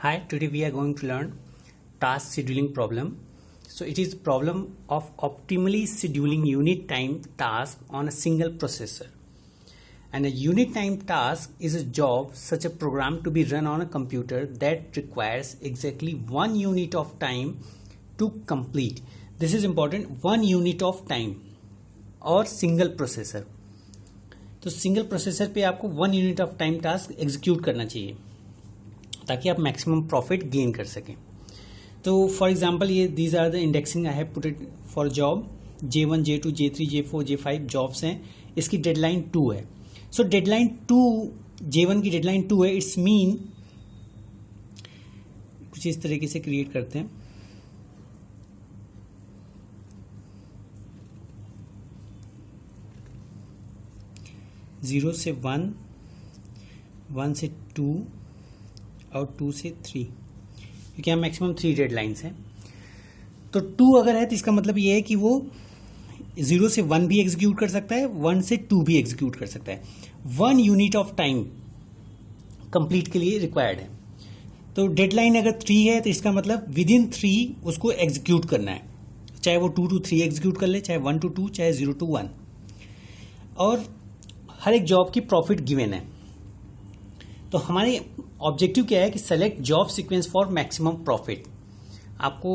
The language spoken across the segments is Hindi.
Hi, today we are going to learn task scheduling problem. So it is a problem of optimally scheduling unit time task on a single processor. And a unit time task is a job, such a program to be run on a computer that requires exactly 1 unit of time to complete. This is important, 1 unit of time और सिंगल प्रोसेसर. तो सिंगल प्रोसेसर पे आपको 1 unit of time task execute करना चाहिए ताकि आप मैक्सिमम प्रॉफिट गेन कर सकें. तो फॉर एग्जांपल ये these are the indexing I have put it for job. J1, J2, J3, J4, J5 jobs हैं. इसकी डेडलाइन 2 है. सो डेडलाइन 2, J1 की डेडलाइन 2 है. इट्स मीन कुछ इस तरीके से क्रिएट करते हैं. जीरो से 1, 1 से 2 और 2 से 3, क्योंकि यहाँ मैक्सिमम 3 डेडलाइंस हैं. तो 2 अगर है तो इसका मतलब ये है कि वो 0 से 1 भी एग्जीक्यूट कर सकता है, 1 से 2 भी एग्जीक्यूट कर सकता है. 1 यूनिट ऑफ टाइम कंप्लीट के लिए रिक्वायर्ड है. तो डेडलाइन अगर 3 है तो इसका मतलब विद इन 3 उसको एग्जीक्यूट करना है, चाहे वो 2 to 3 एग्जीक्यूट कर ले, चाहे 1 to 2, चाहे 0 to 1. और हर एक जॉब की प्रॉफिट गिवन है. तो हमारे ऑब्जेक्टिव क्या है कि select job sequence for maximum profit. आपको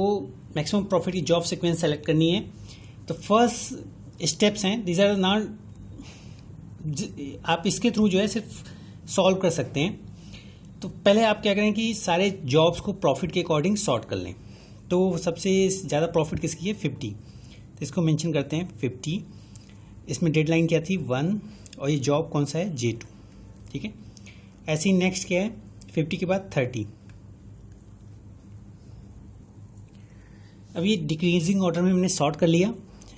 मैक्सिमम प्रॉफिट की जॉब सीक्वेंस सेलेक्ट करनी है. तो फर्स्ट स्टेप्स हैं, दीज आर नॉट, आप इसके थ्रू जो है सिर्फ सॉल्व कर सकते हैं. तो पहले आप क्या करें कि सारे जॉब्स को प्रॉफिट के अकॉर्डिंग सॉर्ट कर लें. तो सबसे ज़्यादा प्रॉफिट किसकी है? 50. तो इसको मेंशन करते हैं 50. इसमें डेडलाइन क्या थी? 1. और ये जॉब कौन सा है? J2. ठीक है. ऐसे ही नेक्स्ट क्या है? 50 के बाद 30. अब ये डिक्रीजिंग ऑर्डर में हमने सॉर्ट कर लिया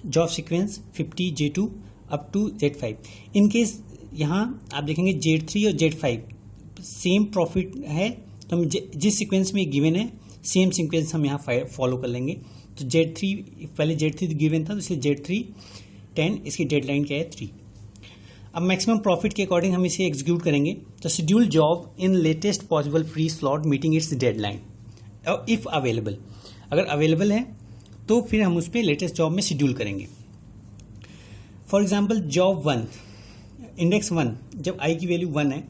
job sequence 50 J2 up to Z5. In case यहाँ आप देखेंगे Z3 और Z5 सेम प्रॉफिट है, तो हम जिस सीक्वेंस में गिवन है सेम सीक्वेंस हम यहाँ फॉलो कर लेंगे. तो Z3 पहले Z3 गिवन था, तो इसलिए Z3 10. इसकी डेडलाइन क्या है? 3. अब मैक्सिमम प्रॉफिट के अकॉर्डिंग हम इसे एग्जीक्यूट करेंगे. तो schedule job in latest possible free slot meeting it's deadline if available. अगर अवेलेबल है तो फिर हम उस पर लेटेस्ट जॉब में शेड्यूल करेंगे. फॉर एग्जांपल जॉब 1 इंडेक्स 1, जब आई की वैल्यू 1 है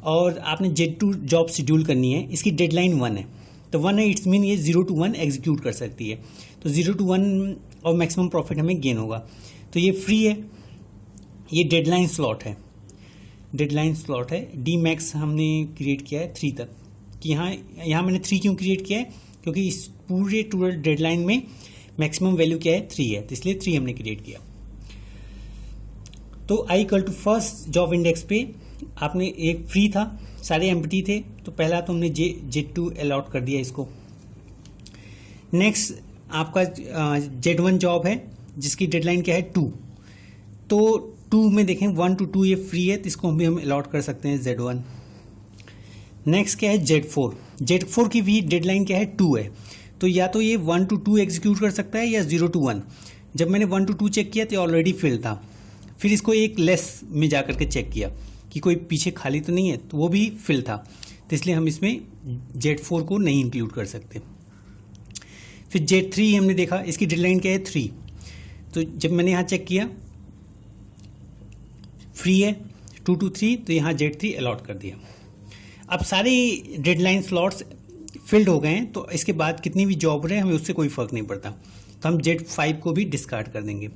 और आपने Z2 जॉब शेड्यूल करनी है, इसकी डेडलाइन 1 है. तो 1 है, इट्स मीन ये 0 to 1 एग्जीक्यूट कर सकती है. तो 0 to 1 और मैक्सिमम प्रॉफिट हमें गेन होगा. तो ये फ्री है, ये डेडलाइन स्लॉट है. डेडलाइन स्लॉट है. डी मैक्स हमने क्रिएट किया है 3 तक. कि यहाँ मैंने 3 क्यों क्रिएट किया है? क्योंकि इस पूरे टूरल डेडलाइन में मैक्सिमम वैल्यू क्या है? 3 है, तो इसलिए 3 हमने क्रिएट किया. तो I equal to first job index पे आपने एक फ्री था, सारे एम्प्टी थे, तो पहला तो हमने Z2 अलॉट कर दिया इसको. नेक्स्ट आपका Z1 जॉब है जिसकी डेडलाइन क्या है? 2. तो 2 में देखें 1 to 2 ये फ्री है, तो इसको भी हम अलॉट कर सकते हैं Z1. नेक्स्ट क्या है? Z4. Z4 की भी डेडलाइन क्या है? 2 है. तो या तो ये 1 to 2 एग्जीक्यूट कर सकता है या 0 to 1. जब मैंने 1 to 2 चेक किया तो ऑलरेडी फिल था. फिर इसको एक लेस में जा करके चेक किया कि कोई पीछे खाली तो नहीं है, तो वो भी फिल था. तो इसलिए हम इसमें Z4 को नहीं इंक्लूड कर सकते. फिर Z3 हमने देखा, इसकी डेडलाइन क्या है? 3. तो जब मैंने यहाँ चेक किया फ्री है 2 to 3, तो यहाँ Z3 अलॉट कर दिया. अब सारे डेडलाइन स्लॉट्स फिल्ड हो गए हैं, तो इसके बाद कितनी भी जॉब रहे हमें उससे कोई फर्क नहीं पड़ता. तो हम Z5 को भी डिस्कार्ड कर देंगे.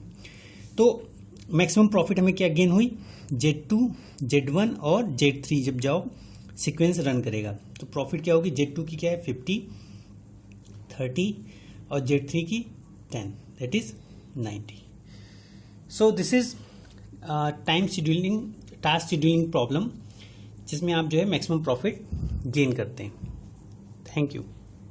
तो मैक्सिमम प्रॉफिट हमें क्या गेन हुई? Z2, Z1 और Z3 जब जॉब सीक्वेंस रन करेगा तो प्रॉफिट क्या होगी? Z2 की क्या है? 50, 30 और Z3 की 10, that is 90. So this is time scheduling, task scheduling problem, जिसमें आप जो है मैक्सिमम प्रॉफिट गेन करते हैं. Thank you.